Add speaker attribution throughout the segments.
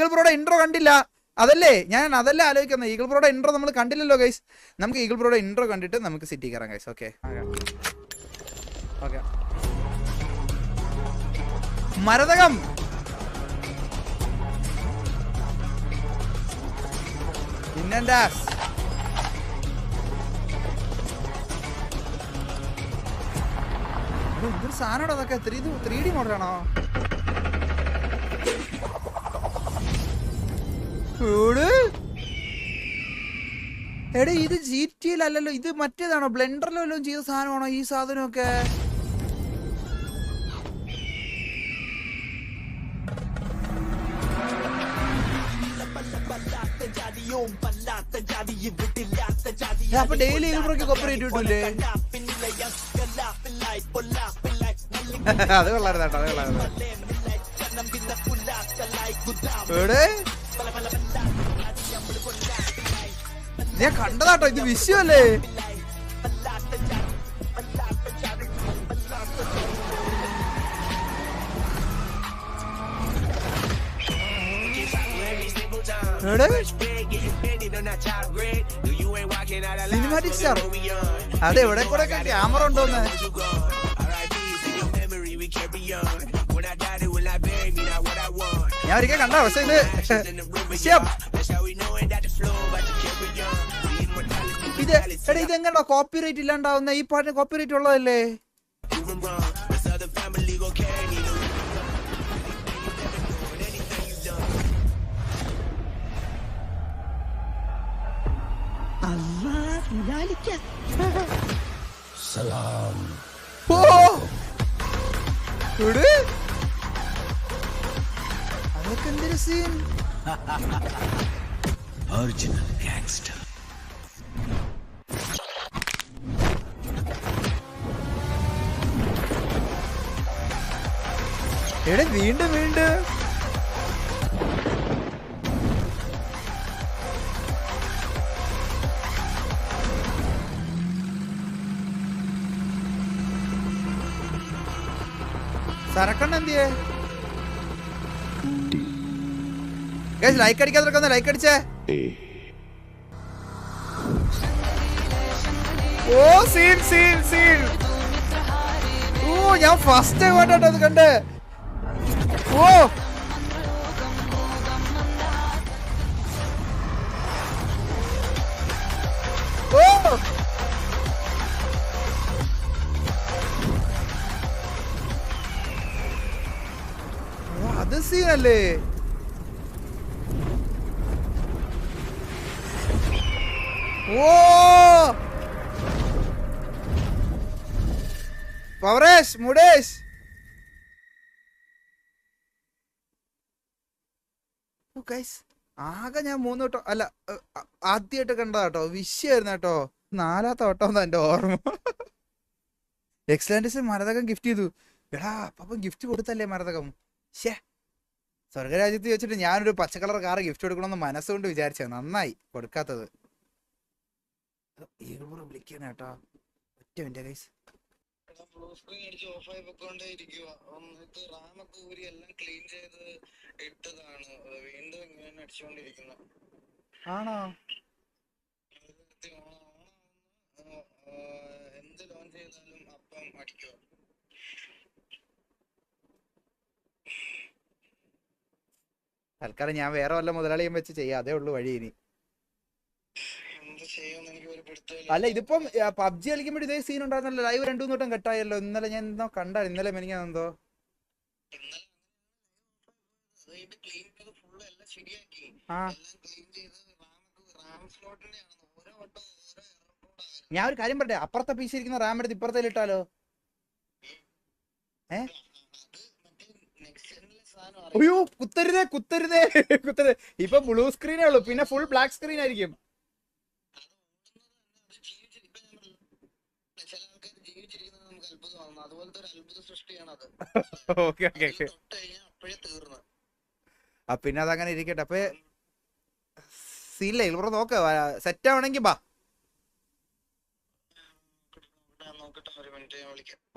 Speaker 1: Eagle ബ്രോയുടെ intro കണ്ടില്ല. അതല്ലേ ആലോചിക്കുന്നത്. ഈഗിൾ ബ്രോയുടെ ഇൻട്രോ നമ്മൾ കണ്ടില്ലല്ലോ ഗൈസ്. നമുക്ക് ഈഗിൾ ബ്രോയുടെ ഇൻട്രോ കണ്ടിട്ട് നമുക്ക് സിറ്റി കയറാം ഗൈസ്. Okay okay. മരതകം പിന്നെന്താ ഇതൊരു സാധനമാണോ അതൊക്കെ? 3D മോഡലാണോ? എടാ ഇത് GTA അല്ലല്ലോ, ഇത് മറ്റേതാണോ? ബ്ലെൻഡറിലോ വല്ലതും ചെയ്ത സാധനമാണോ ഈ സാധനമൊക്കെ? അപ്പൊ ഡെയിലി ഇവർക്ക് കോപ്പറേറ്റ് കിട്ടൂലേ? അത് കൊള്ളായിരുന്നു കേട്ടോ, അത് കൊള്ളായിരുന്നു. ഞാൻ കണ്ടതാട്ടോ, ഇത് വിഷയമല്ലേ? സിനിമാറ്റിക് സ്റ്റാർ അതെവിടെ കൂടെ ക്യാമറ ഉണ്ടോന്ന് ഞാൻ ഒരിക്കൽ കണ്ട. പക്ഷെ ഇത് വിഷയം ഇതെങ്ങനെയാ കോപ്പിറൈറ്റ് ഇല്ലാണ്ടാവുന്ന? ഈ പാട്ടിന് കോപ്പിറൈറ്റ് ഉള്ളതല്ലേ? അതൊക്കെ എന്തൊരു സീൻ. Original gangster. എടാ വീണ്ടും സരക്കണ്ണ എന്തിയേ? ലൈക്ക് അടിക്കാതെ ലൈക്ക് അടിച്ചേ. ഓ സീൻ സീൻ സീൻ. ഓ ഞാൻ ഫസ്റ്റ് ടൈം ആയിട്ടോ അത് കണ്ടേ. ഓ അത് സീനല്ലേ? ഓ പവറേഷ് മുടേഷ് ആകെ ഞാൻ 3 വട്ടം അല്ല ആദ്യമായിട്ട് കണ്ടതാട്ടോ. വിഷയായിരുന്നു കേട്ടോ. 4ാമത്തെ വട്ടം എന്റെ ഓർമ്മ. എക്സലൻസ് മരതകം ഗിഫ്റ്റ് ചെയ്തു. എടാ അപ്പം ഗിഫ്റ്റ് കൊടുത്തല്ലേ മരതകം? ശേ, സ്വർഗരാജ്യത്ത് വെച്ചിട്ട് ഞാനൊരു പച്ചക്കളർ കാറ് ഗിഫ്റ്റ് കൊടുക്കണമെന്ന് മനസ്സുകൊണ്ട് വിചാരിച്ചത്. നന്നായി കൊടുക്കാത്തത്. വിളിക്കണ കേട്ടോ. ഒറ്റ മിനിറ്റ് ഗൈസ്. ആണോ? എന്ത് ലോൺ ചെയ്താലും അപ്പം അടിക്കോ? തൽക്കാലം ഞാൻ വേറെ വല്ല മുതലാളിയും വെച്ച് ചെയ്യാം. അതേ ഉള്ളു വഴി. ഇനി അല്ല ഇതിപ്പം പബ്ജി കളിക്കുമ്പോൾ ഇതേ സീൻ ഉണ്ടായിരുന്നല്ലോ. ലൈവ് 2-3 വട്ടം കട്ടായല്ലോ. ഇന്നലെ ഞാൻ എന്തോ കണ്ടായിരുന്നു. ഇന്നലെ മെനിങ്ങാന്നെന്തോ. ഞാൻ ഒരു കാര്യം പറയട്ടെ, അപ്പുറത്തെ പീസ് ഇരിക്കുന്ന റാം എടുത്ത് ഇപ്പുറത്തേൽ ഇട്ടാലോ? അയ്യോ കുത്തരുതേ കുത്തരുതേ കുത്തരുതേ. ഇപ്പൊ ബ്ലൂ സ്ക്രീനേ ഉള്ളൂ, പിന്നെ ഫുൾ ബ്ലാക്ക് സ്ക്രീൻ ആയിരിക്കും. പിന്നെ അതങ്ങനെ ഇരിക്കട്ടെ. അപ്പൊ സീനില്ല. ഇവിടെ നോക്ക സെറ്റ് ആവണെങ്കി ബാ.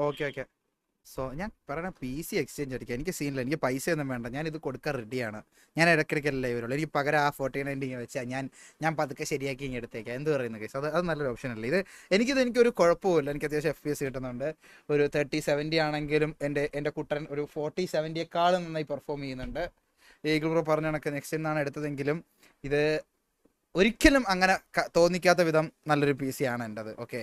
Speaker 1: ഓക്കെ സോ ഞാൻ പറയണ PC എക്സ്ചേഞ്ച് അടിക്കുക. എനിക്ക് സീനില്ല, എനിക്ക് പൈസ ഒന്നും വേണ്ട, ഞാൻ ഇത് കൊടുക്കാൻ റെഡിയാണ്. ഞാൻ ഇടയ്ക്കിടയ്ക്കല്ലേ വരുള്ളൂ, എനിക്ക് പകരം ആ 4090 വെച്ചാൽ ഞാൻ പതുക്കെ ശരിയാക്കി ഇങ്ങനെ എടുത്തേക്കാം. എന്ത് പറയുന്ന കേസ്, അത് നല്ലൊരു ഓപ്ഷൻ അല്ലേ ഇത്. എനിക്കൊരു കുഴപ്പമില്ല, എനിക്ക് അത്യാവശ്യം FPS കിട്ടുന്നുണ്ട്. ഒരു 3070 ആണെങ്കിലും എൻ്റെ കുട്ടൻ ഒരു 4070യേക്കാളും നന്നായി പെർഫോം ചെയ്യുന്നുണ്ട്. ഈഗിൾ ബ്രോ പറഞ്ഞ കണക്ക് നെക്സ്റ്റ് എന്നാണ് എടുത്തതെങ്കിലും ഇത് ഒരിക്കലും അങ്ങനെ തോന്നിക്കാത്ത വിധം നല്ലൊരു PC ആണ് എൻ്റെത്. ഓക്കെ.